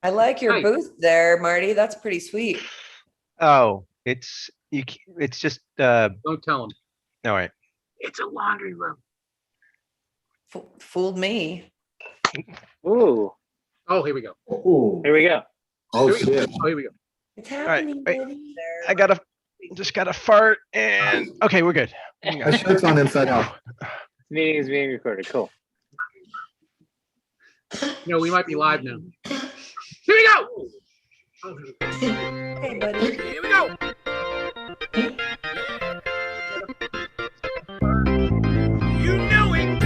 I like your Nice. booth there, Marty. That's pretty sweet. Oh, it's just Don't tell him. all right. It's a laundry room. Fooled me. Ooh, Oh, here we go. Ooh. here we go. Oh, Here we go. shit. Oh, here we go. It's right, happening, wait. Marty. I just gotta fart and okay, we're good. Hang on. My shirt's on inside out. This meeting is being recorded. Cool. No, we might be live now. Here we go. Hey, buddy. Here we go. You know it.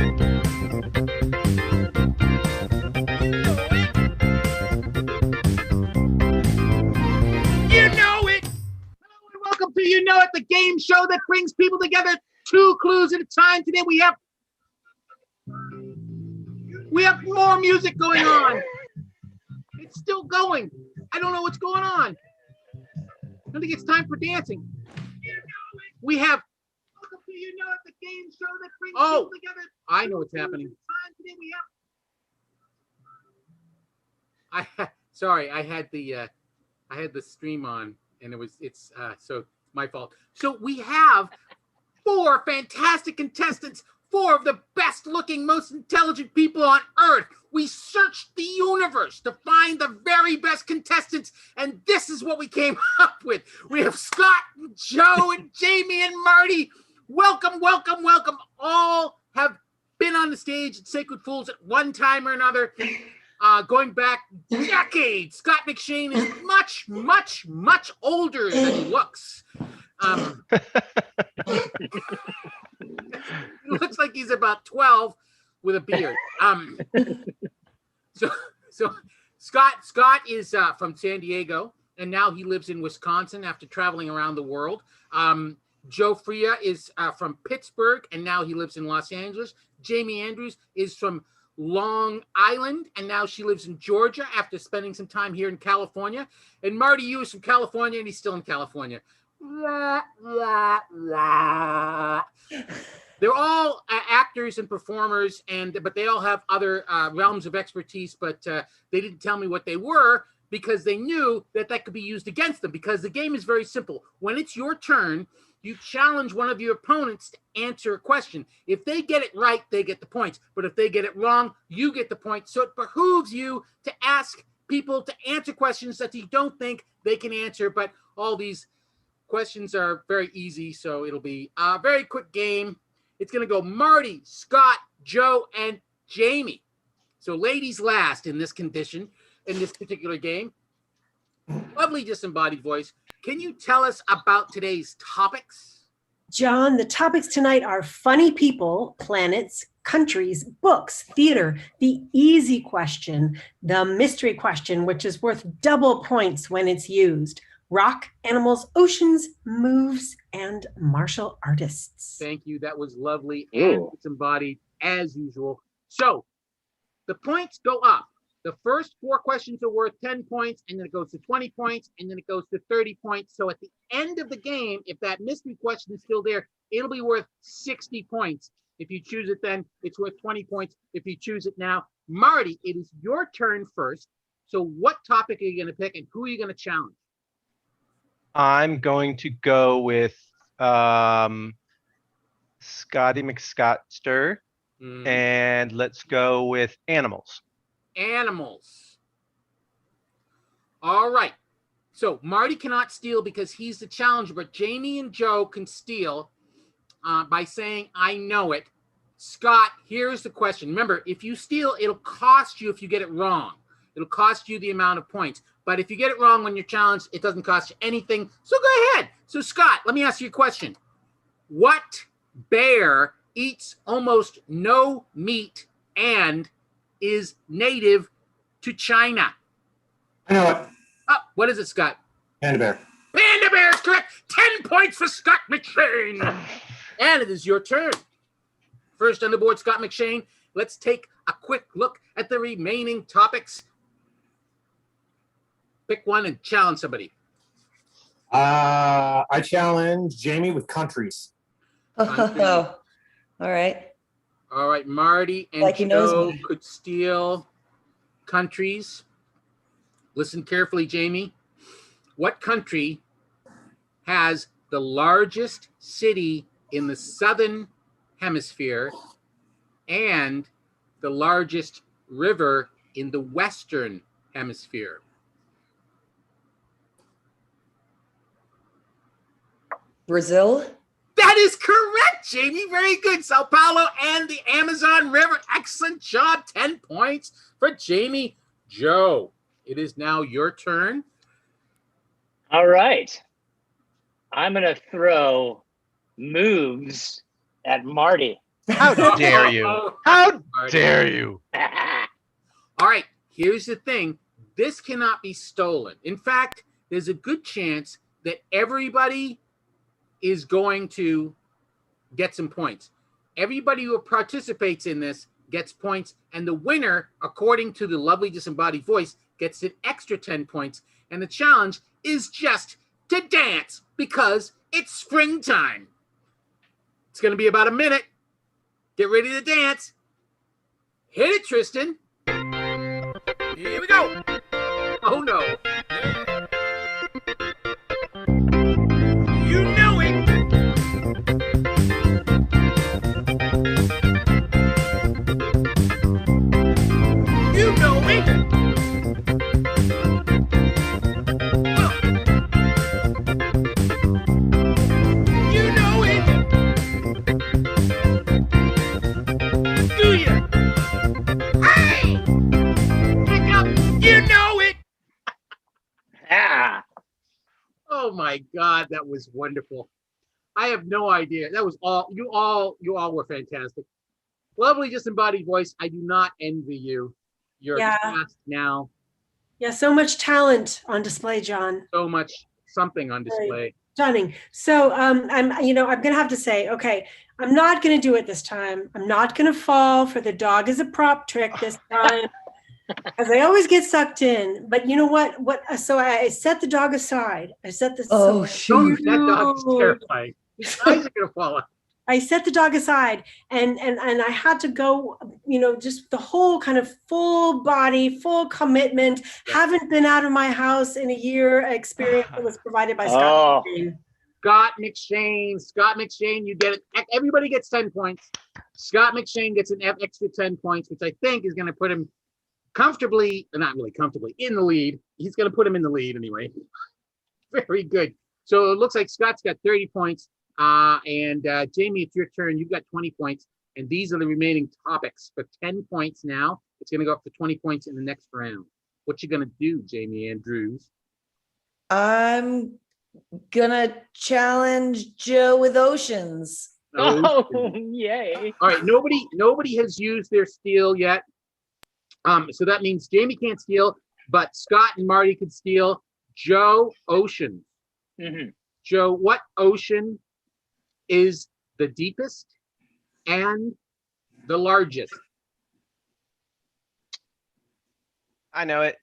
You know it. Hello and welcome to You Know It, the game show that brings people together 2 clues at a time. Today we have more music going on. It's still going. I don't know what's going on. I think it's time for dancing. We have. Welcome to You Know It, the game show that brings people together. I know what's happening. Today we have. Sorry, I had the stream on, and it's my fault. So we have 4 fantastic contestants, 4 of the best looking, most intelligent people on earth. We searched the universe to find the very best contestants, and this is what we came up with. We have Scott, Joe, and Jamie, and Marty. Welcome, welcome, welcome. All have been on the stage at Sacred Fools at one time or another. Going back decades. Scott McShane is much, much, much older than he looks. He looks like he's about 12 with a beard. So Scott is from San Diego, and now he lives in Wisconsin after traveling around the world. Joe Freya is from Pittsburgh, and now he lives in Los Angeles. Jaime Andrews is from Long Island, and now she lives in Georgia after spending some time here in California. And Marty Yu is from California, and he's still in California. They're all actors and performers, but they all have other realms of expertise, but they didn't tell me what they were because they knew that could be used against them, because the game is very simple. When it's your turn, you challenge one of your opponents to answer a question. If they get it right, they get the points. But if they get it wrong, you get the points. So it behooves you to ask people to answer questions that you don't think they can answer. But all these questions are very easy, so it'll be a very quick game. It's going to go Marty, Scott, Joe, and Jamie. So ladies last in this condition, in this particular game. Lovely disembodied voice. Can you tell us about today's topics? John, the topics tonight are funny people, planets, countries, books, theater, the easy question, the mystery question, which is worth double points when it's used, rock, animals, oceans, moves, and martial artists. Thank you. That was lovely and disembodied as usual. So the points go up. The first 4 questions are worth 10 points, and then it goes to 20 points, and then it goes to 30 points. So at the end of the game, if that mystery question is still there, it'll be worth 60 points. If you choose it then, it's worth 20 points. If you choose it now, Marty, it is your turn first. So what topic are you going to pick, and who are you going to challenge? I'm going to go with Scotty McScottster, and let's go with animals. Animals. All right. So Marty cannot steal because he's the challenger, but Jamie and Joe can steal by saying, I know it. Scott, here's the question. Remember, if you steal, it'll cost you if you get it wrong. It'll cost you the amount of points. But if you get it wrong when you're challenged, it doesn't cost you anything. So go ahead. So Scott, let me ask you a question. What bear eats almost no meat and is native to China? I know it. Oh, what is it, Scott? Panda bear. Panda bear is correct. 10 points for Scott McShane. And it is your turn. First on the board, Scott McShane. Let's take a quick look at the remaining topics. Pick one and challenge somebody. I challenge Jamie with countries. Oh, all right. All right, Marty and Like he knows Joe me. could steal countries. Listen carefully, Jamie. What country has the largest city in the southern hemisphere and the largest river in the western hemisphere? Brazil? That is correct, Jamie. Very good. Sao Paulo and the Amazon River. Excellent job. 10 points for Jamie. Joe, it is now your turn. All right. I'm going to throw moves at Marty. How dare you? How dare you? All right, here's the thing. This cannot be stolen. In fact, there's a good chance that everybody is going to get some points. Everybody who participates in this gets points, and the winner, according to the lovely disembodied voice, gets an extra 10 points. And the challenge is just to dance because it's springtime. It's going to be about a minute. Get ready to dance. Hit it, Tristan. Here we go. Oh, no. You know it. You know it. You know it. Do ya? Hey! Pick up. You know it. Ah. Oh my God, that was wonderful. I have no idea. That was all. You all were fantastic. Lovely disembodied voice. I do not envy you. You're Yeah. cast now. Yeah, so much talent on display, John. So much something on display. Stunning. So I'm gonna have to say, okay, I'm not gonna do it this time. I'm not gonna fall for the dog is a prop trick this time. Because I always get sucked in. But you know what? So I set the dog aside. I set the Oh, Don't shoot. that dog is terrifying. His eyes are gonna fall out. I set the dog aside and I had to go, just the whole kind of full body, full commitment. Haven't been out of my house in a year experience that was provided by Scott. Oh. Scott McShane, you get it. Everybody gets 10 points. Scott McShane gets an extra 10 points, which I think is going to put him comfortably, not really comfortably, in the lead. He's going to put him in the lead anyway. Very good. So it looks like Scott's got 30 points. And Jamie, it's your turn. You've got 20 points. And these are the remaining topics. For 10 points now, it's going to go up to 20 points in the next round. What you going to do, Jamie Andrews? I'm gonna challenge Joe with oceans. Oh, yay. All right, nobody has used their steal yet. So that means Jamie can't steal, but Scott and Marty could steal. Joe, ocean. Mhm. Joe, what ocean is the deepest and the largest? I know it.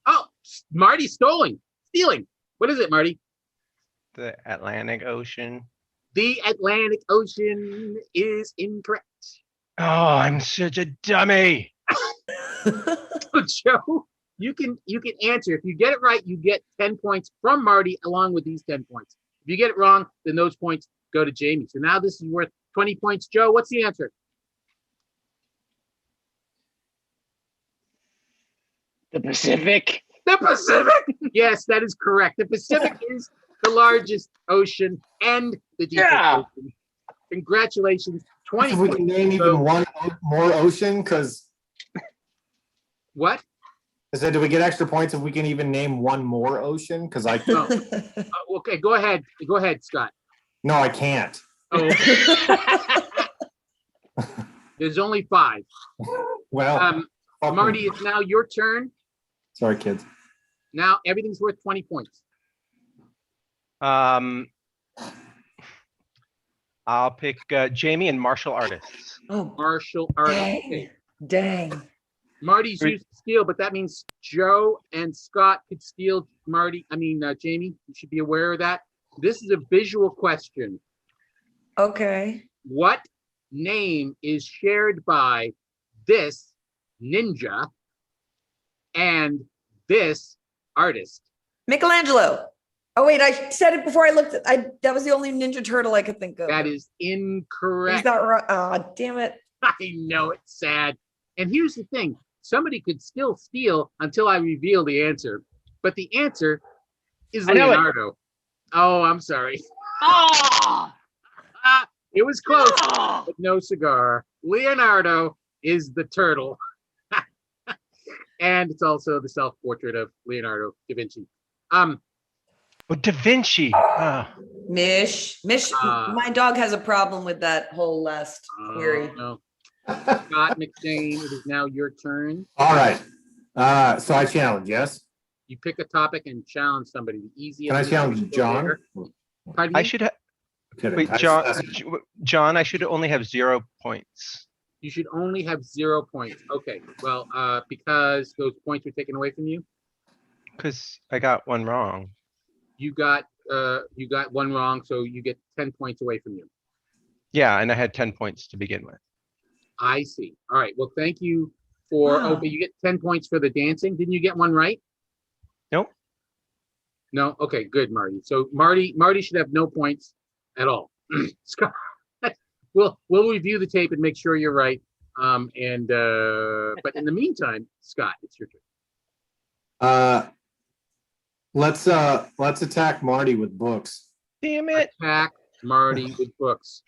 Oh, Marty's stealing. What is it, Marty? The Atlantic Ocean. The Atlantic Ocean is incorrect. Oh, I'm such a dummy. So Joe, you can answer. If you get it right, you get 10 points from Marty along with these 10 points. If you get it wrong, then those points go to Jamie. So now this is worth 20 points. Joe, what's the answer? The Pacific. The Pacific. Yes, that is correct. The Pacific is the largest ocean and the deepest ocean. Congratulations. 20 If we can name even one more ocean, because What? I said, do we get extra points if we can even name one more ocean? Because I No. Okay, go ahead. Go ahead, Scott. no, I can't. Oh, there's only 5. Well, fuck me. Marty, it's now your turn. Sorry, kids. Now everything's worth 20 points. I'll pick Jamie and martial artists. Oh, Martial arts. dang. Okay. Dang. Marty's used to steal, but that means Joe and Scott could steal Jamie. You should be aware of that. This is a visual question. Okay. What name is shared by this ninja and this artist. Michelangelo. Oh wait, I said it before I looked at that was the only Ninja Turtle I could think of. That is Is incorrect. that right? Oh, damn it. I know, it's sad. And here's the thing. Somebody could still steal until I reveal the answer. But the answer is I know it. Leonardo. Oh, I'm sorry. Ah! It was close, Ah! but no cigar. Leonardo is the turtle. And it's also the self-portrait of Leonardo da Vinci. Oh, Da Vinci. Mish. My dog has a problem with that whole last query. No. Scott McShane, it is now your turn. All right. So I challenge, yes? You pick a topic and challenge somebody. The easiest. Can I challenge John? Pardon I me? should have. Kidding. Wait, John, I should only have 0 points. You should only have 0 points. Okay. Well, because those points were taken away from you, Because I got one wrong. you got one wrong, so you get 10 points away from you. Yeah, and I had 10 points to begin with. I see. All right. Well, thank you for. Wow. Okay, you get 10 points for the dancing. Didn't you get one right? Nope. No. Okay. Good, Marty. So Marty should have no points at all. Scott, we'll review the tape and make sure you're right. But in the meantime, Scott, it's your turn. Let's attack Marty with books. Damn it. Attack Marty with books.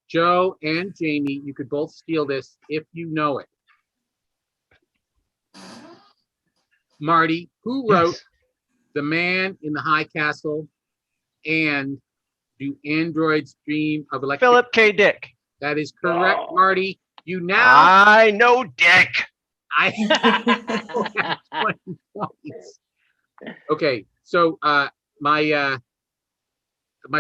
Joe and Jamie, you could both steal this if you know it. Marty, who wrote Yes. The Man in the High Castle and Do Androids Dream of Electric? Philip K. Dick. That is correct, Oh. Marty. You now I know Dick. I have 20 points. Okay, so my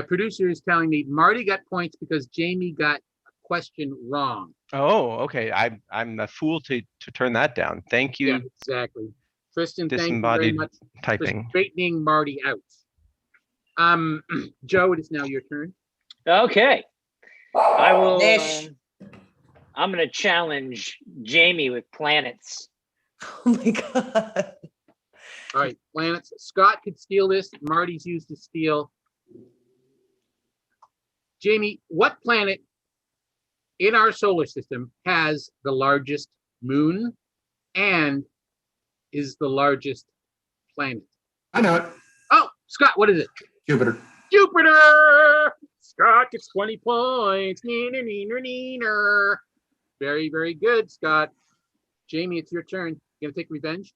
producer is telling me Marty got points because Jamie got a question wrong. Oh, okay. I'm the fool to turn that down. Thank you, Yeah, exactly. Tristan, thank you very disembodied much for typing. straightening Marty out. Joe, it is now your turn. Okay. I will. Nish. I'm going to challenge Jamie with planets. Oh my God. All right, planets. Scott could steal this. Marty's used to steal. Jamie, what planet in our solar system has the largest moon and is the largest planet? I know it. Oh, Scott, what is it? Jupiter. Jupiter! Scott gets 20 points. Neener, neener, neener. Very, very good, Scott. Jamie, it's your turn. You gonna take revenge?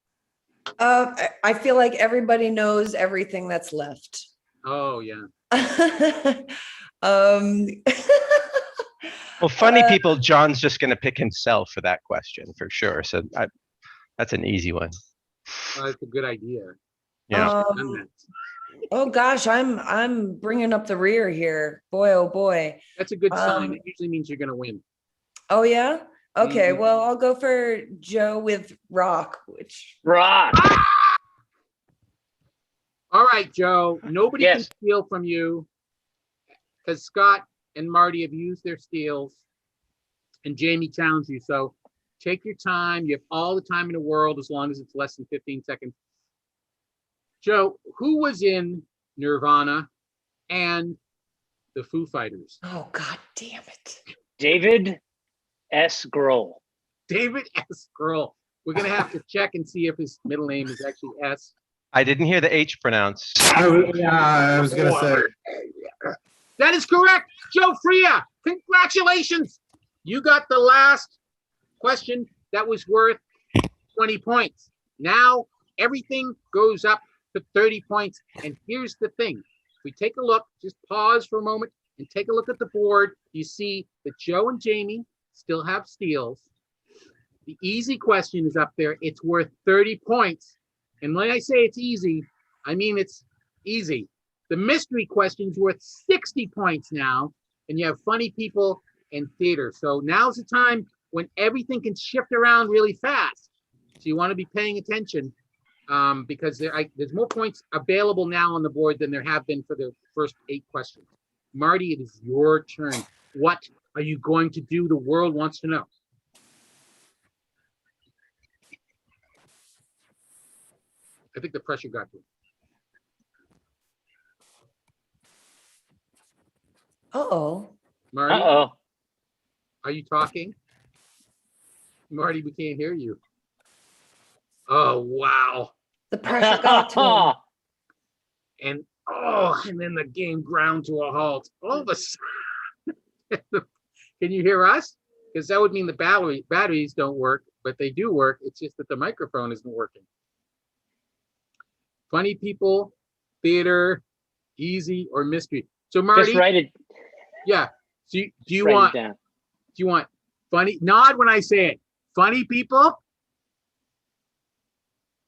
I feel like everybody knows everything that's left. Oh, yeah. um, Well, funny Uh, people, John's just going to pick himself for that question for sure. So that's an easy one. Well, that's a good idea. Yeah. Done that. oh gosh, I'm bringing up the rear here. Boy, oh boy. That's a good sign. Um, It usually means you're gonna win. Oh yeah. Okay. Mhm. Well, I'll go for Joe with rock, which Rock. All right, Joe. Nobody can Yes. steal from you because Scott and Marty have used their steals, and Jamie challenged you. So take your time. You have all the time in the world as long as it's less than 15 seconds. Joe, who was in Nirvana and the Foo Fighters? oh god damn it. David S. Grohl. David S. Grohl. We're gonna have to check and see if his middle name is actually S. I didn't hear the H pronounced. I was gonna say. That is correct, Joe Freya. Congratulations. You got the last question that was worth 20 points. Now everything goes up to 30 points. And here's the thing. If we take a look, just pause for a moment and take a look at the board. You see that Joe and Jamie still have steals. The easy question is up there. It's worth 30 points. And when I say it's easy, I mean it's easy. The mystery question's worth 60 points now, and you have funny people and theater. So now's the time when everything can shift around really fast. So you want to be paying attention because there's more points available now on the board than there have been for the first 8 questions. Marty, it is your turn. What are you going to do? The world wants to know. I think the pressure got to him. Uh-oh. Marty, Uh-oh. are you talking? Marty, we can't hear you. Oh, wow. The pressure got to him. And then the game ground to a halt. All of a sudden, can you hear us? Because that would mean the batteries don't work, but they do work. It's just that the microphone isn't working. Funny people, theater, easy, or mystery. So Marty, Just write it. yeah. So do you write it want down. funny? Nod when I say it. Funny people,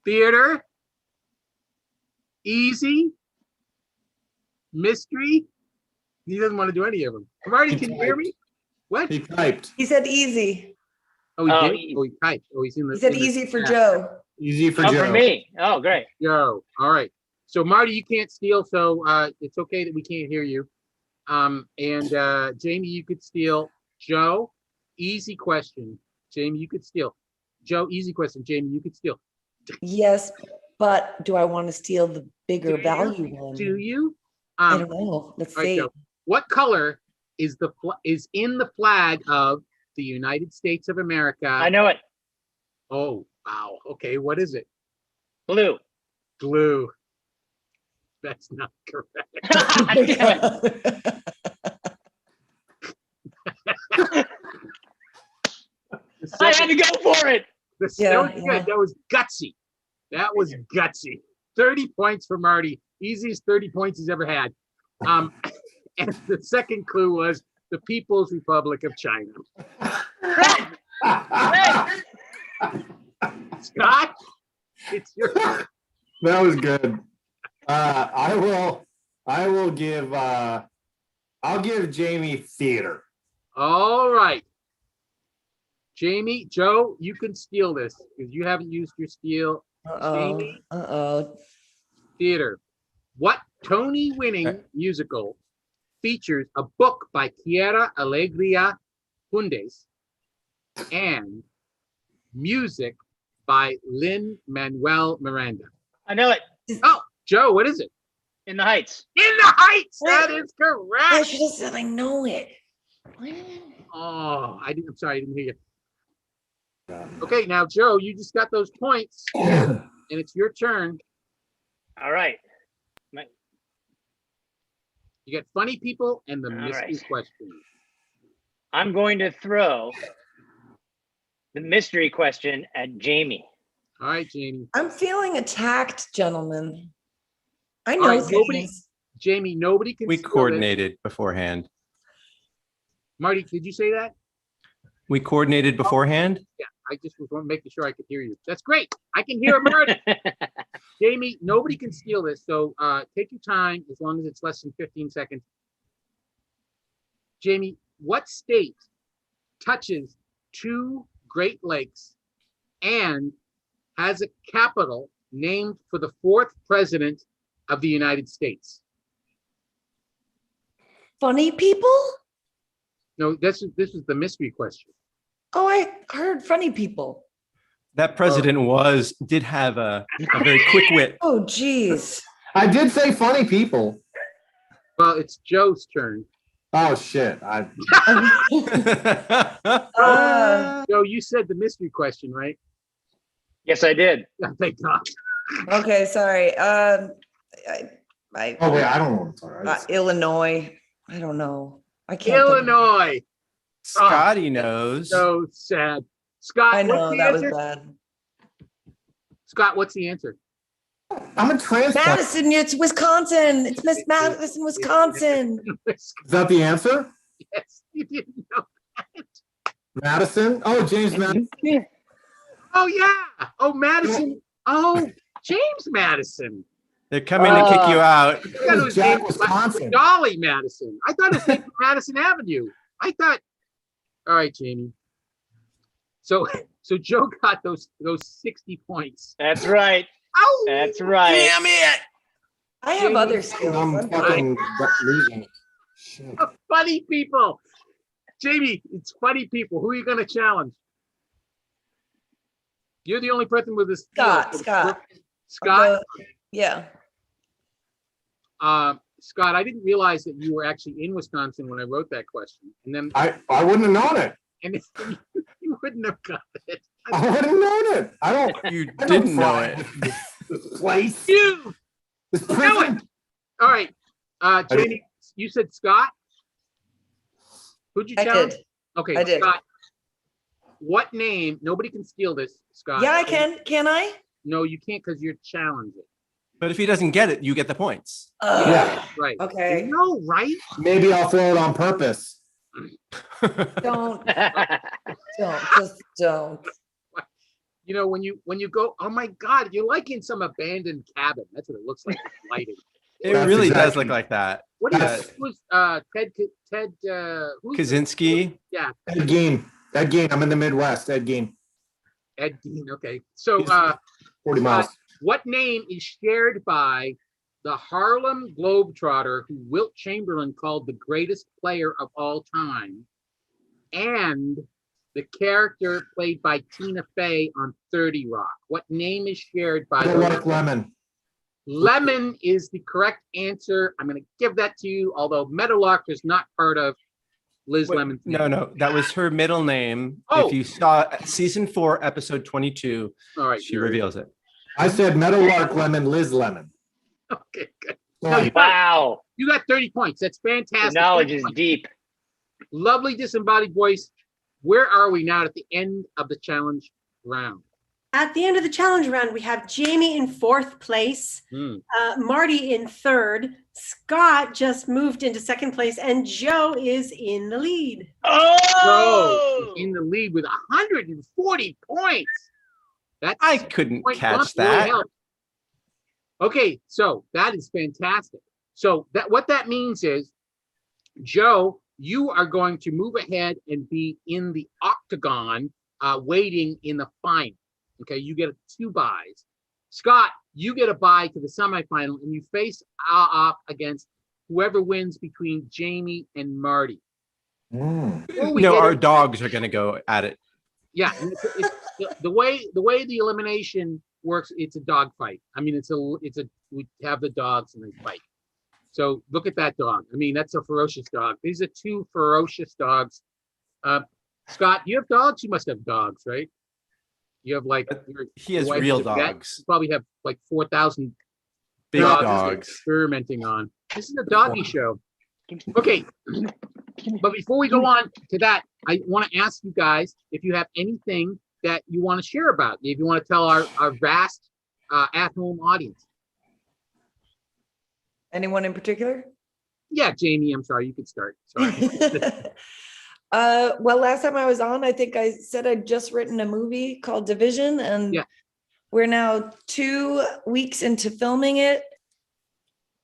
theater, easy, mystery. He doesn't want to do any of them. Marty, can you hear me? What? He typed. He said easy. Oh, he Oh, did. Oh, he typed. Oh, he's in the. He said in the easy for chat. Joe. Easy for Oh, Joe. for me. Oh, great. Joe. All right. So Marty, you can't steal, so it's okay that we can't hear you. And Jamie, you could steal. Joe, easy question. Jamie, you could steal. Joe, easy question. Jamie, you could steal. Yes, but do I want to steal the bigger Do you? value one? Do you? I don't know. Let's all right, see. Joe. What color is is in the flag of the United States of America? I know it. Oh, wow. Okay, what is it? Blue. Blue. That's not correct. Damn it. I had to go for it. That was Yeah. good. That was gutsy. That was gutsy. 30 points for Marty. Easiest 30 points he's ever had. And the second clue was the People's Republic of China. Scott, it's your turn. That was good. I will give I'll give Jamie theater. All right. Jamie, Joe, you can steal this because you haven't used your steal. Uh-oh. Jamie, Uh-oh. theater. What Tony-winning musical features a book by Chiara Alegria Hundes and music by Lin-Manuel Miranda? I know it. Oh, Joe, what is it? In the Heights. In the Heights. That is I correct. should have said I know it. Oh, I'm sorry, I didn't hear you. Okay, now Joe, you just got those points, and it's your turn. All right. You got funny people and the All mystery right. question. I'm going to throw the mystery question at Jamie. All right, Jamie. I'm feeling attacked, gentlemen. I All know right, nobody- things. Jamie, nobody can. We steal this. coordinated beforehand. Marty, did you say that? We coordinated beforehand. Yeah, I just was making sure I could hear you. That's great. I can hear Marty. Jamie, nobody can steal this, so take your time as long as it's less than 15 seconds. Jamie, what state touches 2 Great Lakes and has a capital named for the 4th president of the United States? Funny people? No, this is the mystery question. Oh, I heard funny people. That president did have a very quick wit. Oh, geez. I did say funny people. Well, it's Joe's turn. Oh shit. Joe, you said the mystery question, right? Yes, I did. Thank God. Okay, sorry. Oh wait, I don't know what I'm talking about. Illinois. I don't know. I can't. Illinois. Scotty knows. So sad. Scott, I what's know the that was answer? bad. Scott, what's the answer? I'm a transplant. Madison, it's Wisconsin. It's Miss Madison, Wisconsin. Is that the answer? Yes, you didn't know. Madison? Oh, James Madison. Oh, yeah. Oh, Madison. Oh, James Madison. They're coming to kick you out. I thought it was Jack, named Wisconsin. Dolly Madison. I thought it was named Madison Avenue. I thought. All right, Jamie. So Joe got those 60 points. That's right. Oh, That's right. damn it! I have other skills. I'm I'm fucking losing. Shit. Funny people. Jamie, it's funny people. Who are you going to challenge? You're the only person with this. Scott. Scott. Yeah. Scott, I didn't realize that you were actually in Wisconsin when I wrote that question, and then I wouldn't have known it. and you wouldn't have got it. I wouldn't have known it. You I don't didn't know fly it. This place. You This know prison. it. All right, Jamie, you said Scott. Who'd you I challenge? did. Okay, I did. Scott. What name? Nobody can steal this, Scott. Yeah, I can. Can I? No, you can't because you're challenging. But if he doesn't get it, you get the points. Yeah. Right. Okay. No, right? Maybe I'll throw it on purpose. Don't, just don't. You know, when you go, oh my God, you're like in some abandoned cabin. That's what it looks like. Lighting. It That's really does exactly- look like that. What is That's- who's Ted who's Kaczynski. yeah, Ed Gein. Ed Gein. I'm in the Midwest. Ed Gein. Ed Gein. Okay. So 40 miles. what name is shared by the Harlem Globetrotter who Wilt Chamberlain called the greatest player of all time, and the character played by Tina Fey on 30 Rock? What name is shared by Meadowlark Lemon. Lemon is the correct answer. I'm going to give that to you, although Meadowlark is not part of Liz Wait, Lemon's name. no, that was her middle name. Oh. If you saw season 4, episode 22, All right. she reveals it. I said Meadowlark Lemon, Liz Lemon. Okay, good. Sorry. Wow. You got 30 points. That's The fantastic. knowledge 30 is points. deep. Lovely disembodied voice. Where are we now at the end of the challenge round? At the end of the challenge round, we have Jamie in 4th place, Hmm. Marty in 3rd, Scott just moved into 2nd place, and Joe is in the lead. Oh! In the lead with 140 points. That's I couldn't point catch bump really that. helped. Okay, so that is fantastic. So what that means is, Joe, you are going to move ahead and be in the octagon, waiting in the final. Okay, you get 2 buys. Scott, you get a bye to the semifinal, and you face off against whoever wins between Jamie and Marty. Before we No, get our in- dogs are going to go at it. Yeah, and the way the elimination works, it's a dog fight. I mean, we have the dogs and they fight. So look at that dog. I mean, that's a ferocious dog. These are 2 ferocious dogs. Scott, you have dogs? You must have dogs, right? You have like He has your wife real is a vet. dogs. You probably have like 4,000 Big dogs dogs. experimenting on. This is a doggy show. Okay, but before we go on to that, I want to ask you guys if you have anything that you want to share about, if you want to tell our vast at-home audience. Anyone in particular? Yeah, Jamie, I'm sorry, you could start. Sorry. Well, last time I was on, I think I said I'd just written a movie called Division, and Yeah. we're now 2 weeks into filming it.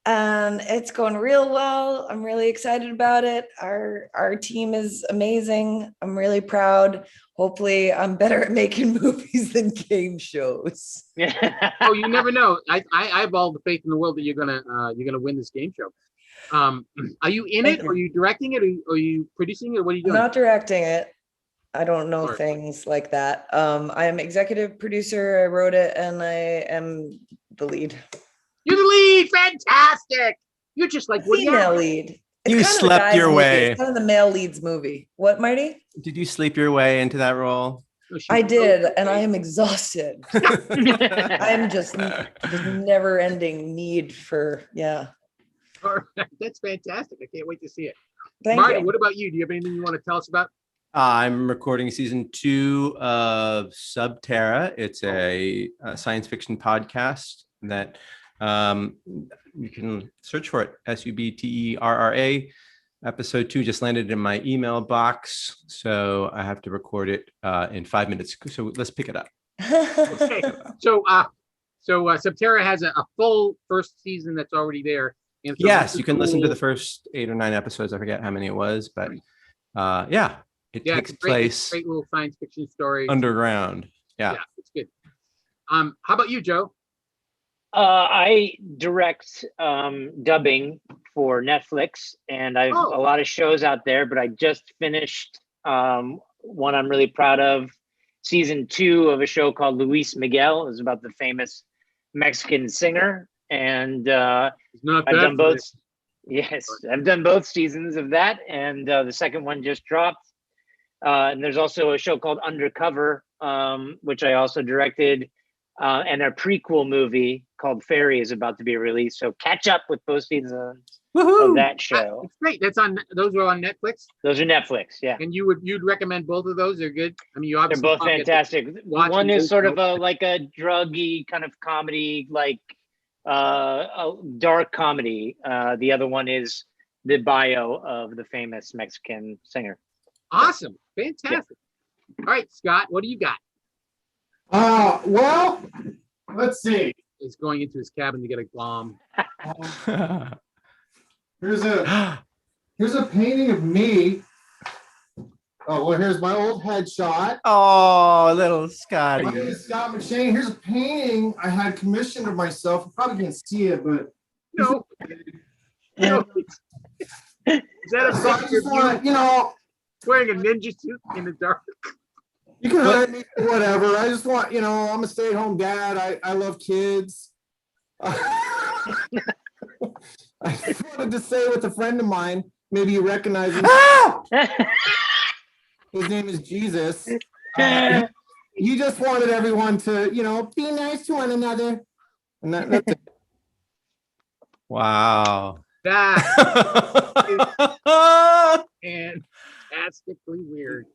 And it's going real well. I'm really excited about it. Our team is amazing. I'm really proud. Hopefully, I'm better at making movies than game shows. Oh, you never know. I have all the faith in the world that you're gonna win this game show. Are you in Thank it? you. Are you directing it? Are you producing it? What are you I'm doing? not directing it. I don't know Alright. things like that. I am executive producer. I wrote it, and I am the lead. You're the lead. Fantastic. You're just like Woody Female Allen. lead. You kind of the slept guy's your movie. way. It's kind of the male leads movie. What, Marty? Did you sleep your way into that role? Oh, she's I so did, great. and I am exhausted. I'm just never ending need for, yeah. All right. That's fantastic. I can't wait to see it. Thank Marty, you. what about you? Do you have anything you want to tell us about? I'm recording season 2 of Subterra. It's a science fiction podcast that you can search for it. Subterra. Episode 2 just landed in my email box, so I have to record it in 5 minutes. So let's pick it up. Okay. So Subterra has a full first season that's already there. And so Yes, this you is can listen to cool. the first 8 or 9 episodes. I forget how many it was, but yeah, it Yeah, takes it's a great, place great little science fiction story. underground. Yeah. It's good. How about you, Joe? I direct dubbing for Netflix, and I've Oh. a lot of shows out there, but I just finished one I'm really proud of, season 2 of a show called Luis Miguel. It's about the famous Mexican singer, and It's not I've bad done for both. this. Yes, I've done both seasons of that, and the second one just dropped. And there's also a show called Undercover, which I also directed, and a prequel movie called Fairy is about to be released. So catch up with both seasons of Woohoo! that show. It's great. Those are on Netflix, Those are Netflix. Yeah, and you'd recommend both of those. They're good. I mean, you they're obviously both probably have to fantastic. watch One them is both, sort of though. like a druggy kind of comedy, like a dark comedy. The other one is the bio of the famous Mexican singer. Awesome, fantastic. All right, Scott, what do you got? Well, let's see. He's going into his cabin to get a bomb. Here's a painting of me. Oh, well, here's my old headshot. Oh, little My Scotty. name is Scott McShane. Here's a painting I had commissioned of myself. You probably can't see it, but No, no. Is that a so I picture just of want, you you know, wearing a ninja suit in the dark? you can hire me for whatever. I just want, you know, I'm a stay-at-home dad. I love kids. I just wanted to say with a friend of mine, maybe you recognize him. His name is Jesus. He just wanted everyone to, you know, be nice to one another. And that's it. Wow. That fantastically weird.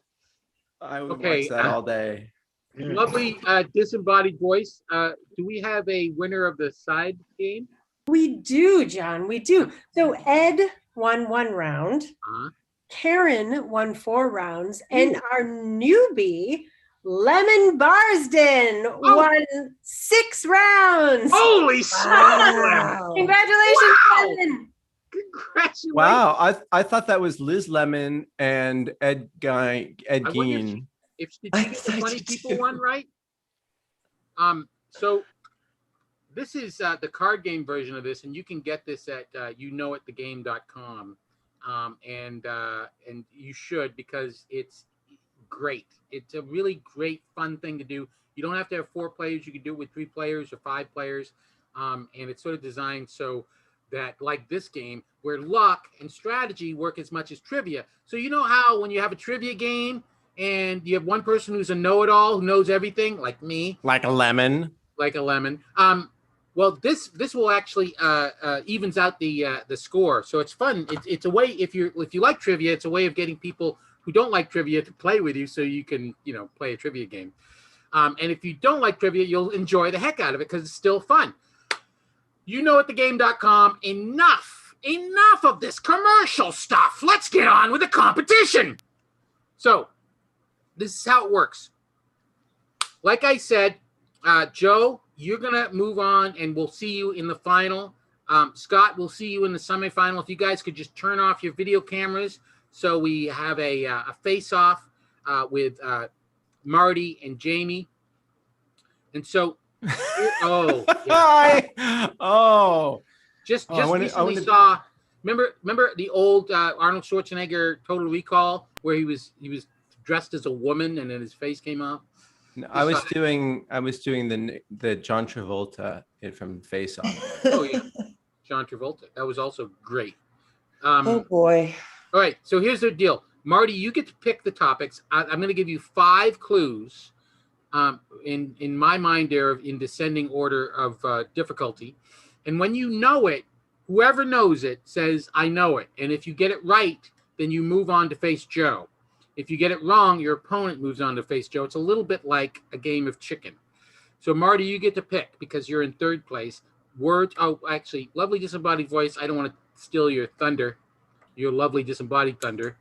I would Okay, watch that all day. Lovely disembodied voice. Do we have a winner of the side game? We do, John. We do. So Ed won 1 round. Uh-huh. Karen won 4 rounds, and our newbie, Lemon Barsden, won 6 rounds. Holy smokes! Wow. Congratulations, Wow. Lemon. Congratulations! Wow. I thought that was Liz Lemon and Ed I wonder Gein. If did I you get the thought 20 you people did. one right? So this is the card game version of this, and you can get this at youknowitthegame.com. And you should, because it's great. It's a really great, fun thing to do. You don't have to have 4 players. You can do it with 3 players or 5 players. And it's sort of designed so that, like this game, where luck and strategy work as much as trivia. So you know how when you have a trivia game and you have one person who's a know-it-all, who knows everything, like me, Like a lemon. like a lemon. Well, this will actually evens out the score, so it's fun. It's a way, if you like trivia, it's a way of getting people who don't like trivia to play with you, so you can play a trivia game. And if you don't like trivia, you'll enjoy the heck out of it because it's still fun. youknowitthegame.com. Enough of this commercial stuff. Let's get on with the competition. So this is how it works. Like I said, Joe, you're going to move on, and we'll see you in the final. Scott, we'll see you in the semifinal. If you guys could just turn off your video cameras so we have a face-off with Marty and Jamie. And so, Oh. just I wanna- recently saw. Remember the old Arnold Schwarzenegger Total Recall where he was dressed as a woman and then his face came off. I was doing the John Travolta from Face Off. Oh yeah, John Travolta. That was also great. Oh boy. All right, so here's the deal. Marty, you get to pick the topics. I'm going to give you 5 clues. In my mind, they're in descending order of difficulty. And when you know it, whoever knows it says, I know it. And if you get it right, then you move on to face Joe. If you get it wrong, your opponent moves on to face Joe. It's a little bit like a game of chicken. So, Marty, you get to pick because you're in 3rd place. Words. Oh, actually, lovely disembodied voice. I don't want to steal your thunder, your lovely disembodied thunder.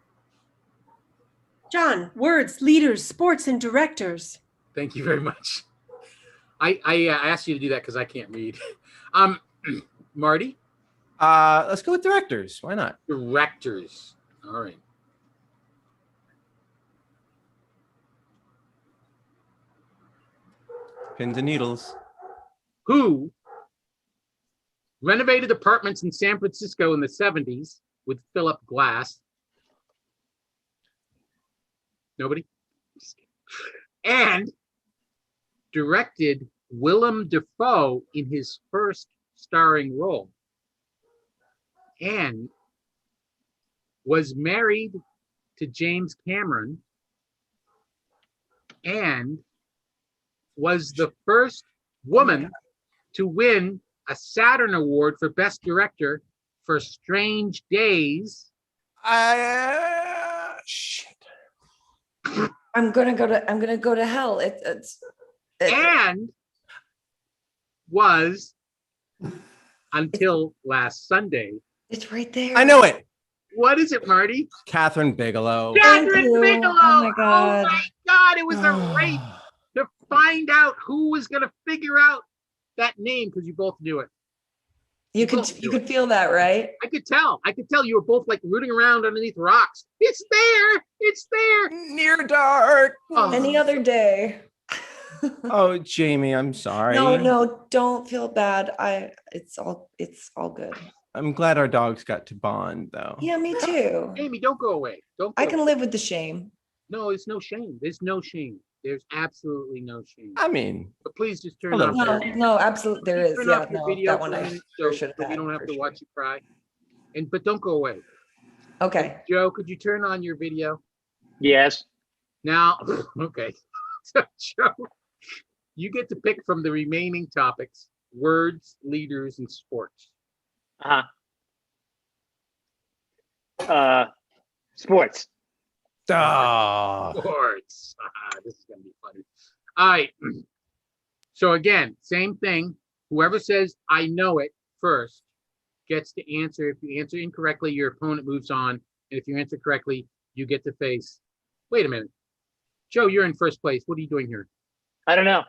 John, words, leaders, sports, and directors. Thank you very much. I asked you to do that because I can't read. Marty? Let's go with directors. Why not? Directors. All right. Pins and needles. Who renovated apartments in San Francisco in the 70s with Philip Glass? Nobody? And directed Willem Dafoe in his first starring role, and was married to James Cameron, and was the first woman to win a Saturn Award for Best Director for Strange Days. Shit. I'm gonna go to hell. And was, until last Sunday. It's right there. I know it. What is it, Marty? Catherine Bigelow. Catherine you. Bigelow. Oh my God. Oh my God. It was a race to find out who was going to figure out that name, because you both knew it. You could feel that, right? I could tell. You were both like rooting around underneath rocks. It's there. It's there. Near dark. Oh. Any other day. Oh, Jamie, I'm sorry. No, don't feel bad. It's all good. I'm glad our dogs got to bond, though. Yeah, me too. Amy, don't go away. Don't go I can live with the shame. No, there's no shame. There's no shame. There's absolutely no shame. I mean, But please just turn Hello. off. No, absolutely there is. Turn Yeah, off your no, video that one for a I minute, sure so should have you had. don't have for to sure. watch you cry. But don't go away. Okay. Joe, could you turn on your video? Yes. Now, okay. So, Joe, you get to pick from the remaining topics: words, leaders, and sports. Sports. Sports. This is gonna be funny. All right. So again, same thing. Whoever says "I know it" first gets to answer. If you answer incorrectly, your opponent moves on. And if you answer correctly, you get to face. Wait a minute, Joe, you're in first place. What are you doing here? I don't know.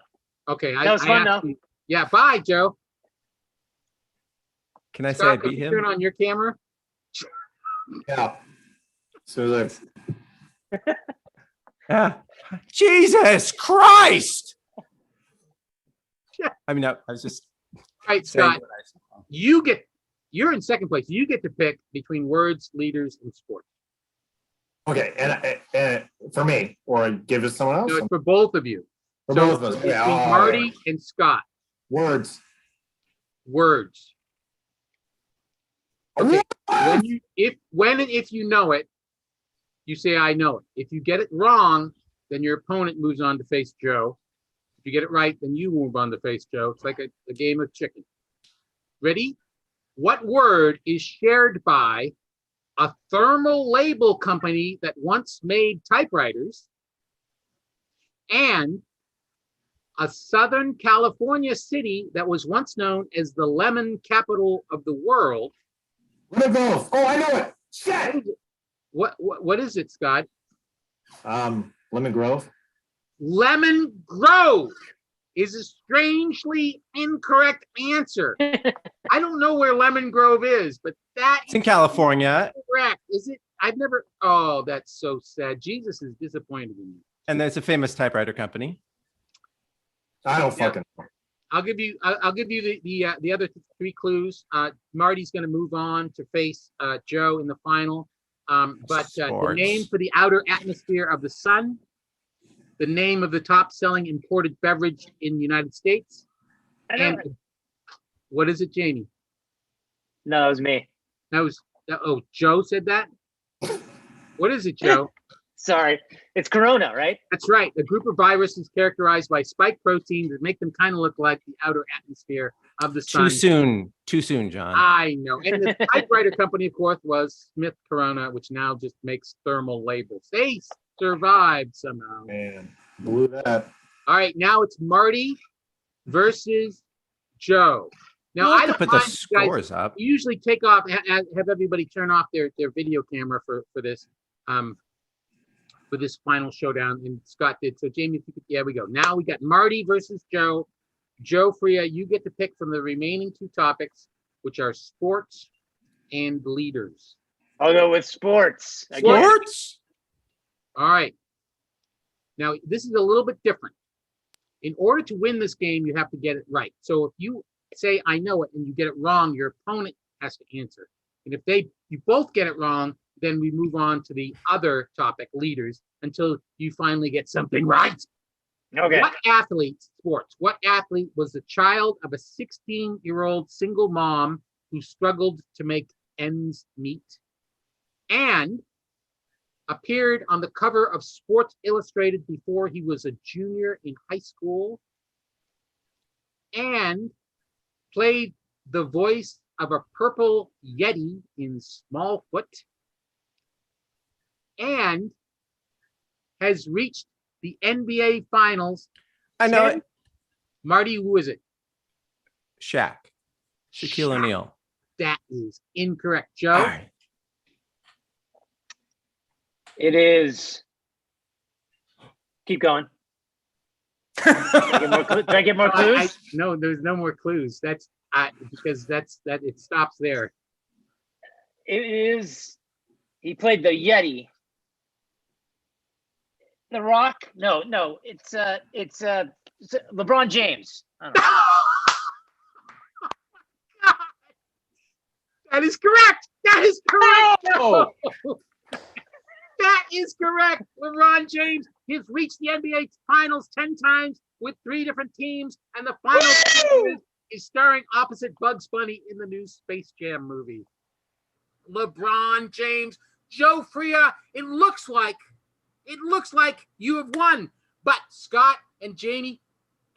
Okay, That was fun, asked though. you- Yeah, bye, Joe. can I say I Scott, could beat you turn him? on your camera? Yeah. So Yeah. Jesus Christ! Yeah. I mean, I was just All right, saying Scott, what I saw. you're in second place. You get to pick between words, leaders, and sports. okay, and for me, or give it to someone else. So it's for both of you. For So both of us. between Yeah, oh, Marty and Scott. Words. Words. Okay. When and if you know it, you say "I know it." If you get it wrong, then your opponent moves on to face Joe. If you get it right, then you move on to face Joe. It's like a game of chicken. Ready? What word is shared by a thermal label company that once made typewriters and a Southern California city that was once known as the lemon capital of the world? Let me both. Oh, I know it. Shit. What is it, Scott? Lemon Grove. Lemon Grove is a strangely incorrect answer. I don't know where Lemon Grove is, but that It's in California, is correct. Is it? I've never. Oh, that's so sad. Jesus is disappointed in you. and there's a famous typewriter company. I don't fucking know. I'll give you the other three clues. Marty's going to move on to face Joe in the final. But the Sports. name for the outer atmosphere of the sun, the name of the top-selling imported beverage in the United States, I know and it. what is it, Jamie? No, that was me. Joe said that. What is it, Joe? Sorry. It's Corona, right? That's right. A group of viruses characterized by spike proteins that make them kind of look like the outer atmosphere of the sun. Too soon, John. I know. And the typewriter company, of course, was Smith Corona, which now just makes thermal labels. They survived somehow. Man, blew that. All right, now it's Marty versus Joe. Now, We'll I have to don't put the mind, guys, scores up. we usually take off, have everybody turn off their video camera for this final showdown, and Scott did. So Jamie, if you could, yeah, we go. Now we got Marty versus Joe. Joe Freya, you get to pick from the remaining two topics, which are sports and leaders. I'll go with sports. Again. Sports? All right. Now, this is a little bit different. In order to win this game, you have to get it right. So if you say "I know it" and you get it wrong, your opponent has to answer. And if you both get it wrong, then we move on to the other topic, leaders, until you finally get something right. Okay. What athlete was the child of a 16-year-old single mom who struggled to make ends meet and appeared on the cover of Sports Illustrated before he was a junior in high school and played the voice of a purple Yeti in Smallfoot and has reached the NBA Finals? I know 10 it. Marty, who is it? Shaquille Shaq. O'Neal. That is incorrect. Joe? All right. It is. Keep going. Do I get more clues? No, there's no more clues. That's because that it stops there. It is. He played the Yeti. The Rock? No. It's LeBron James. I don't know. That is correct. That is correct. Oh! That is correct. LeBron James has reached the NBA Finals 10 times with 3 different teams, and the final series is starring opposite Bugs Bunny in the new Space Jam movie. LeBron James, Joe Freya, it looks like you have won. But Scott and Jamie,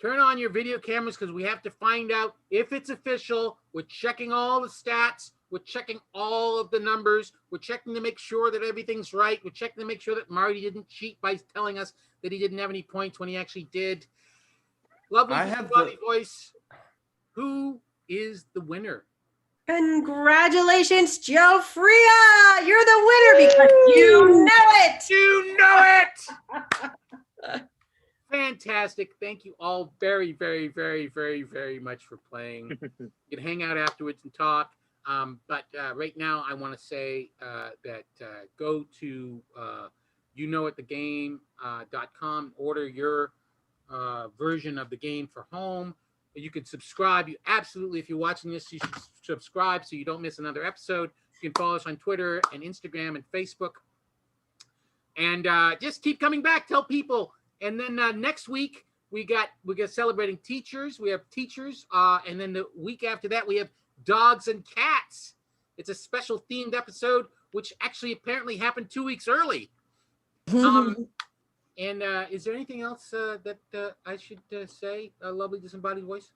turn on your video cameras because we have to find out if it's official. We're checking all the stats. We're checking all of the numbers. We're checking to make sure that everything's right. We're checking to make sure that Marty didn't cheat by telling us that he didn't have any points when he actually did. Lovely voice. Who is the winner? Congratulations, Joe Freya. You're the winner because you know it. You know it. Fantastic. Thank you all very, very, very, very, very much for playing. You can hang out afterwards and talk. But right now, I want to say that go to youknowitthegame.com, order your version of the game for home. You can subscribe. You absolutely, if you're watching this, you should subscribe so you don't miss another episode. You can follow us on Twitter and Instagram and Facebook. And just keep coming back. Tell people. And then next week we got celebrating teachers. We have teachers, and then the week after that we have dogs and cats. It's a special themed episode, which actually apparently happened 2 weeks early. And is there anything else that I should say, lovely disembodied voice?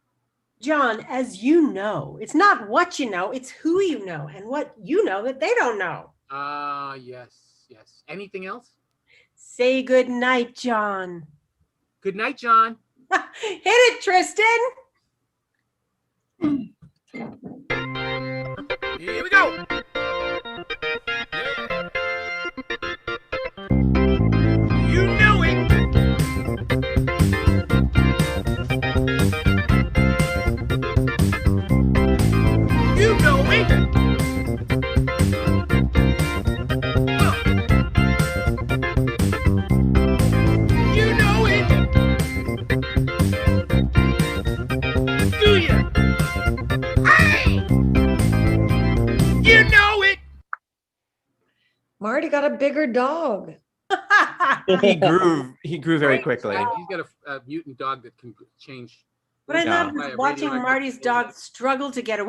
John, as you know, it's not what you know, it's who you know and what you know that they don't know. Yes. Anything else? Say good night, John. Good night, John. Hit it, Tristan. Here we go. You know it. You know it. You know it. Do you? Hey! You know it. Marty got a bigger dog. He grew very quickly. He's got a mutant dog that can change. What I Yeah. love is watching Marty's dog struggle to get away